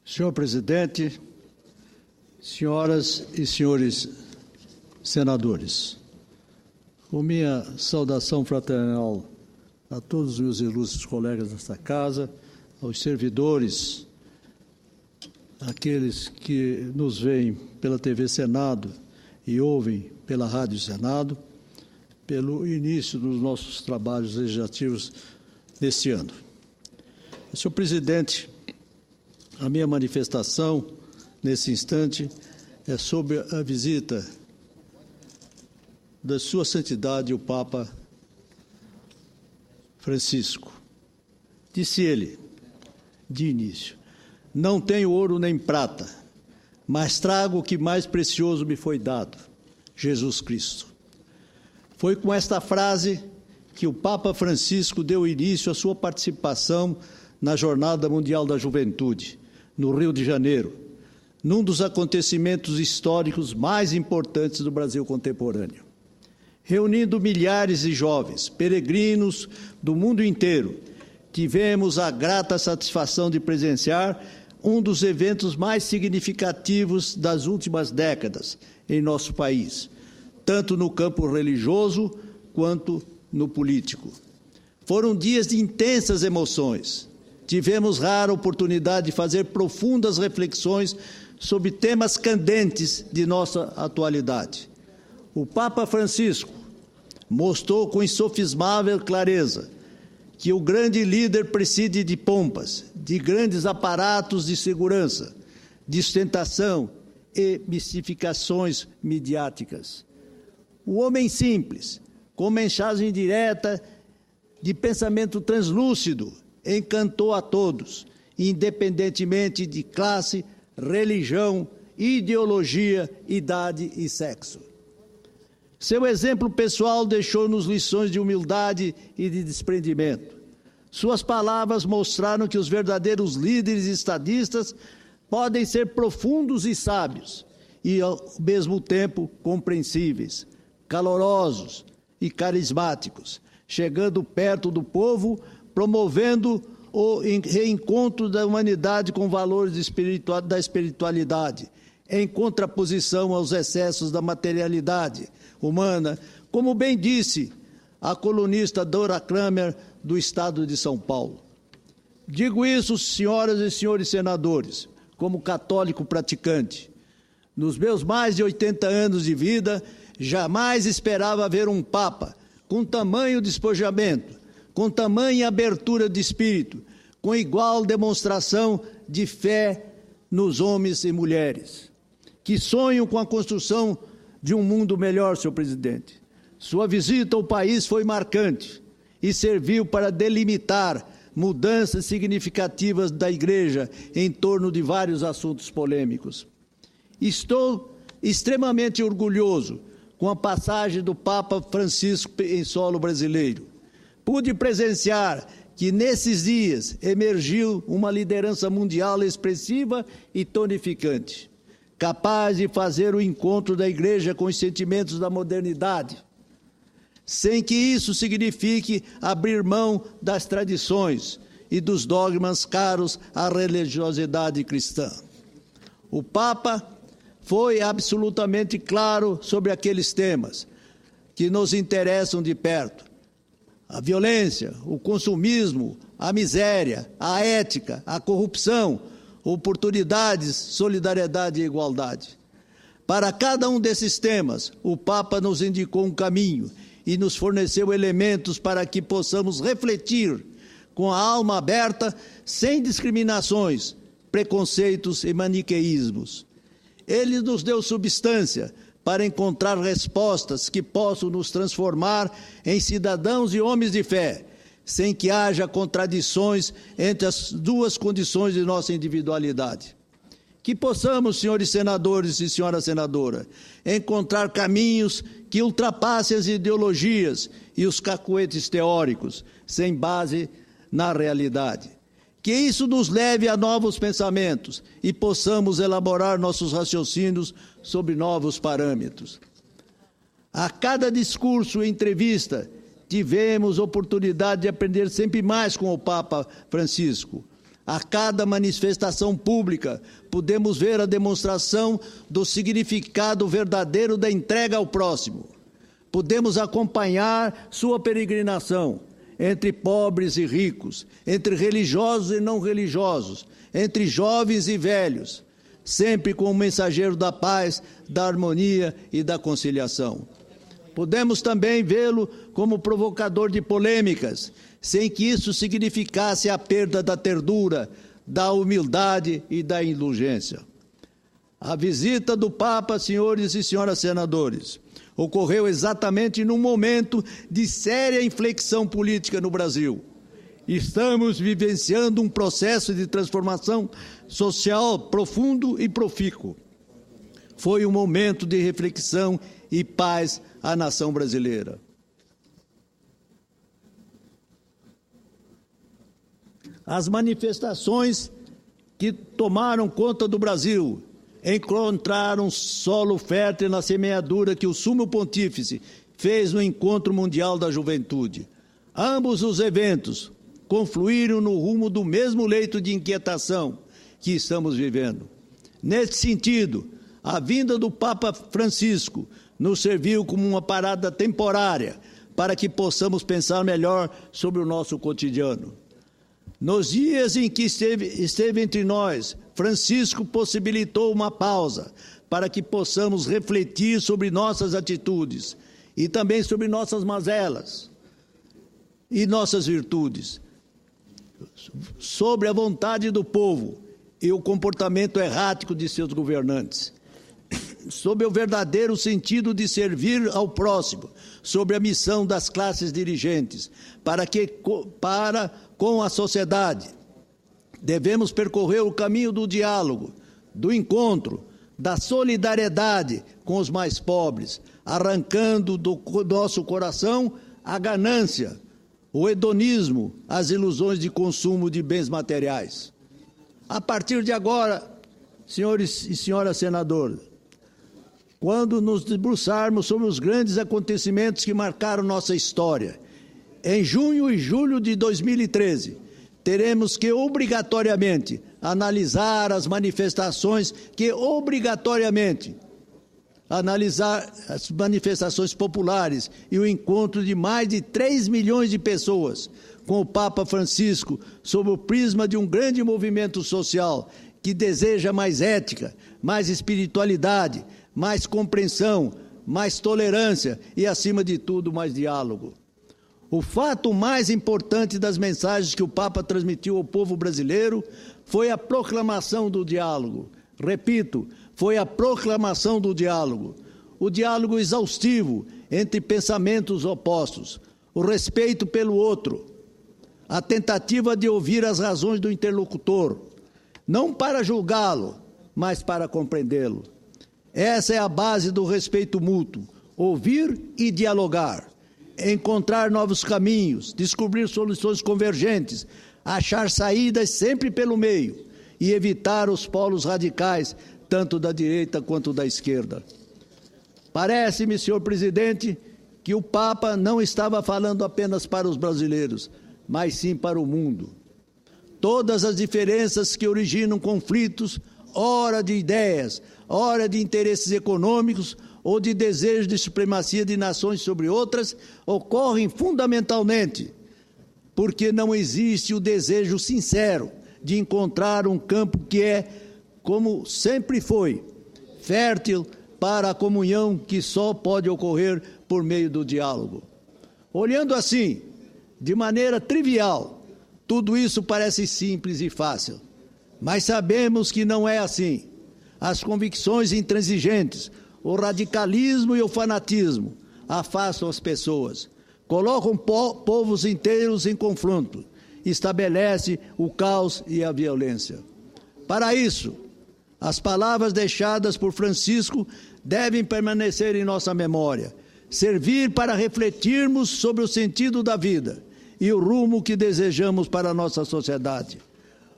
Senhor presidente, senhoras e senhores senadores, com minha saudação fraternal a todos os meus ilustres colegas desta casa, aos servidores, aqueles que nos veem pela TV Senado e ouvem pela Rádio Senado, pelo início dos nossos trabalhos legislativos neste ano. Senhor presidente, a minha manifestação, nesse instante, é sobre a visita da Sua Santidade, o Papa Francisco. Disse ele, de início, não tenho ouro nem prata, mas trago o que mais precioso me foi dado, Jesus Cristo. Foi com esta frase que o Papa Francisco deu início à sua participação na Jornada Mundial da Juventude, no Rio de Janeiro, num dos acontecimentos históricos mais importantes do Brasil contemporâneo. Reunindo milhares de jovens, peregrinos do mundo inteiro, tivemos a grata satisfação de presenciar um dos eventos mais significativos das últimas décadas em nosso país, tanto no campo religioso quanto no político. Foram dias de intensas emoções. Tivemos rara oportunidade de fazer profundas reflexões sobre temas candentes de nossa atualidade. O Papa Francisco mostrou com insofismável clareza que o grande líder preside de pompas, de grandes aparatos de segurança, de ostentação e mistificações midiáticas. O homem simples, com mensagem direta, de pensamento translúcido, encantou a todos, independentemente de classe, religião, ideologia, idade e sexo. Seu exemplo pessoal deixou-nos lições de humildade e de desprendimento. Suas palavras mostraram que os verdadeiros líderes estadistas podem ser profundos e sábios, e ao mesmo tempo compreensíveis, calorosos e carismáticos, chegando perto do povo, promovendo o reencontro da humanidade com valores da espiritualidade, em contraposição aos excessos da materialidade humana, como bem disse a colunista Dora Kramer, do Estado de São Paulo. Digo isso, senhoras e senhores senadores, como católico praticante. Nos meus mais de 80 anos de vida, jamais esperava ver um Papa com tamanho despojamento, com tamanha abertura de espírito, com igual demonstração de fé nos homens e mulheres, que sonham com a construção de um mundo melhor, senhor presidente. Sua visita ao país foi marcante e serviu para delimitar mudanças significativas da Igreja em torno de vários assuntos polêmicos. Estou extremamente orgulhoso com a passagem do Papa Francisco em solo brasileiro. Pude presenciar que nesses dias emergiu uma liderança mundial expressiva e tonificante, capaz de fazer o encontro da Igreja com os sentimentos da modernidade, sem que isso signifique abrir mão das tradições e dos dogmas caros à religiosidade cristã. O Papa foi absolutamente claro sobre aqueles temas que nos interessam de perto: a violência, o consumismo, a miséria, a ética, a corrupção, oportunidades, solidariedade e igualdade. Para cada um desses temas, o Papa nos indicou um caminho e nos forneceu elementos para que possamos refletir com a alma aberta, sem discriminações, preconceitos e maniqueísmos. Ele nos deu substância para encontrar respostas que possam nos transformar em cidadãos e homens de fé, sem que haja contradições entre as duas condições de nossa individualidade. Que possamos, senhores senadores e senhora senadora, encontrar caminhos que ultrapassem as ideologias e os cacuetes teóricos, sem base na realidade. Que isso nos leve a novos pensamentos e possamos elaborar nossos raciocínios sobre novos parâmetros. A cada discurso e entrevista, tivemos oportunidade de aprender sempre mais com o Papa Francisco, A cada manifestação pública, podemos ver a demonstração do significado verdadeiro da entrega ao próximo. Podemos acompanhar sua peregrinação entre pobres e ricos, entre religiosos e não religiosos, entre jovens e velhos, sempre como mensageiro da paz, da harmonia e da conciliação. Podemos também vê-lo como provocador de polêmicas, sem que isso significasse a perda da ternura, da humildade e da indulgência. A visita do Papa, senhores e senhoras senadores, ocorreu exatamente num momento de séria inflexão política no Brasil. Estamos vivenciando um processo de transformação social profundo e profícuo. Foi um momento de reflexão e paz à nação brasileira. As manifestações que tomaram conta do Brasil encontraram solo fértil na semeadura que o Sumo Pontífice fez no Encontro Mundial da Juventude. Ambos os eventos confluíram no rumo do mesmo leito de inquietação que estamos vivendo. Nesse sentido, a vinda do Papa Francisco nos serviu como uma parada temporária para que possamos pensar melhor sobre o nosso cotidiano. Nos dias em que esteve entre nós, Francisco possibilitou uma pausa para que possamos refletir sobre nossas atitudes e também sobre nossas mazelas e nossas virtudes, sobre a vontade do povo e o comportamento errático de seus governantes, sobre o verdadeiro sentido de servir ao próximo, sobre a missão das classes dirigentes, para com a sociedade, devemos percorrer o caminho do diálogo, do encontro, da solidariedade com os mais pobres, arrancando do nosso coração a ganância, o hedonismo, as ilusões de consumo de bens materiais. A partir de agora, senhores e senhoras senadores, quando nos debruçarmos sobre os grandes acontecimentos que marcaram nossa história, em junho e julho de 2013, teremos que obrigatoriamente analisar as manifestações populares e o encontro de mais de 3 milhões de pessoas com o Papa Francisco sob o prisma de um grande movimento social que deseja mais ética, mais espiritualidade, mais compreensão, mais tolerância e, acima de tudo, mais diálogo. O fato mais importante das mensagens que o Papa transmitiu ao povo brasileiro foi a proclamação do diálogo. Repito, foi a proclamação do diálogo. O diálogo exaustivo entre pensamentos opostos, o respeito pelo outro, a tentativa de ouvir as razões do interlocutor, não para julgá-lo, mas para compreendê-lo. Essa é a base do respeito mútuo, ouvir e dialogar. Encontrar novos caminhos, descobrir soluções convergentes, achar saídas sempre pelo meio e evitar os polos radicais, tanto da direita quanto da esquerda. Parece-me, senhor presidente, que o Papa não estava falando apenas para os brasileiros, mas sim para o mundo. Todas as diferenças que originam conflitos, ora de ideias, ora de interesses econômicos, ou de desejo de supremacia de nações sobre outras, ocorrem fundamentalmente porque não existe o desejo sincero de encontrar um campo que é, como sempre foi, fértil para a comunhão que só pode ocorrer por meio do diálogo. Olhando assim, de maneira trivial, tudo isso parece simples e fácil, mas sabemos que não é assim. As convicções intransigentes, o radicalismo e o fanatismo afastam as pessoas, colocam povos inteiros em confronto, estabelece o caos e a violência. Para isso, as palavras deixadas por Francisco devem permanecer em nossa memória, servir para refletirmos sobre o sentido da vida e o rumo que desejamos para a nossa sociedade.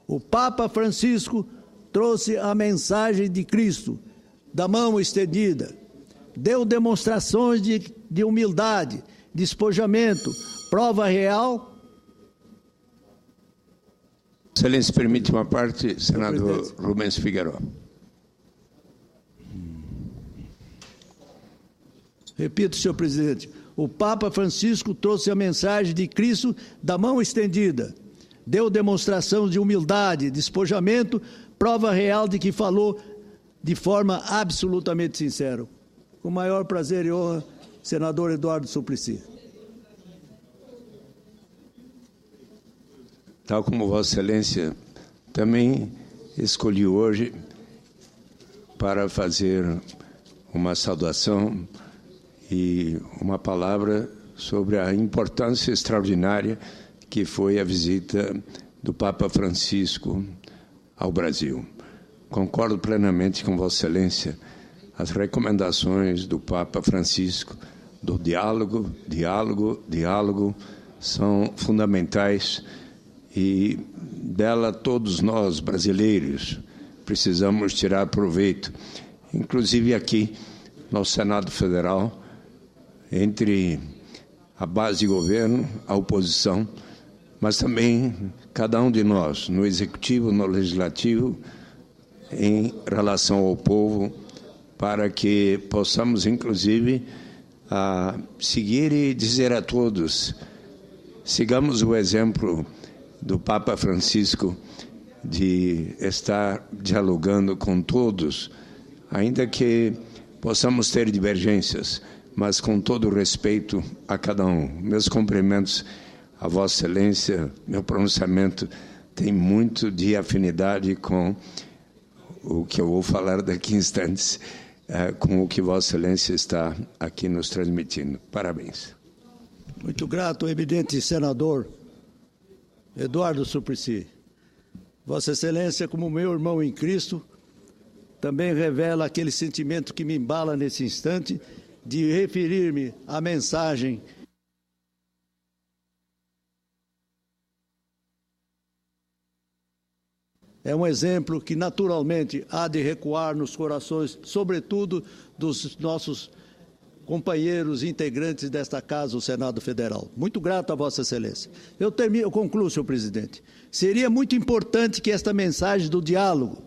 O Papa Francisco trouxe a mensagem de Cristo, da mão estendida, deu demonstrações de humildade, despojamento, prova real Excelência, permite uma parte, senador Rubens Figueiredo. Repito, senhor presidente, o Papa Francisco trouxe a mensagem de Cristo da mão estendida. Deu demonstração de humildade, despojamento, prova real de que falou de forma absolutamente sincera. Com o maior prazer e honra, senador Eduardo Suplicy. Tal como Vossa Excelência, também escolhi hoje para fazer uma saudação e uma palavra sobre a importância extraordinária que foi a visita do Papa Francisco ao Brasil. Concordo plenamente com Vossa Excelência. As recomendações do Papa Francisco do diálogo, são fundamentais e dela todos nós, brasileiros, precisamos tirar proveito. Inclusive aqui no Senado Federal, entre a base de governo, a oposição, mas também cada um de nós, no Executivo, no Legislativo, em relação ao povo, para que possamos, inclusive, seguir e dizer a todos, sigamos o exemplo do Papa Francisco de estar dialogando com todos, ainda que possamos ter divergências, mas com todo o respeito a cada um. Meus cumprimentos a Vossa Excelência, meu pronunciamento tem muito de afinidade com o que eu vou falar daqui a instantes, com o que Vossa Excelência está aqui nos transmitindo. Parabéns. Muito grato, eminente senador Eduardo Suplicy. Vossa Excelência, como meu irmão em Cristo, também revela aquele sentimento que me embala nesse instante de referir-me à mensagem é um exemplo que naturalmente há de recuar nos corações, sobretudo dos nossos companheiros integrantes desta casa, o Senado Federal. Muito grato a Vossa Excelência. Eu concluo, senhor presidente. Seria muito importante que esta mensagem do diálogo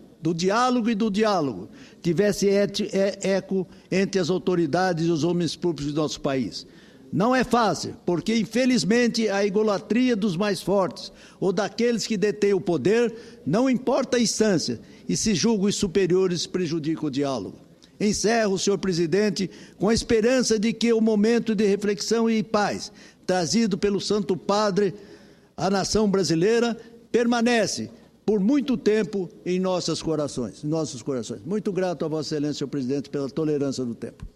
tivesse eco entre as autoridades e os homens públicos do nosso país. Não é fácil, porque, infelizmente, a idolatria dos mais fortes ou daqueles que detêm o poder, não importa a instância, e se julgam os superiores, prejudica o diálogo. Encerro, senhor presidente, com a esperança de que o momento de reflexão e paz trazido pelo Santo Padre à nação brasileira permanece por muito tempo em nossos corações. Muito grato a Vossa Excelência, senhor presidente, pela tolerância do tempo.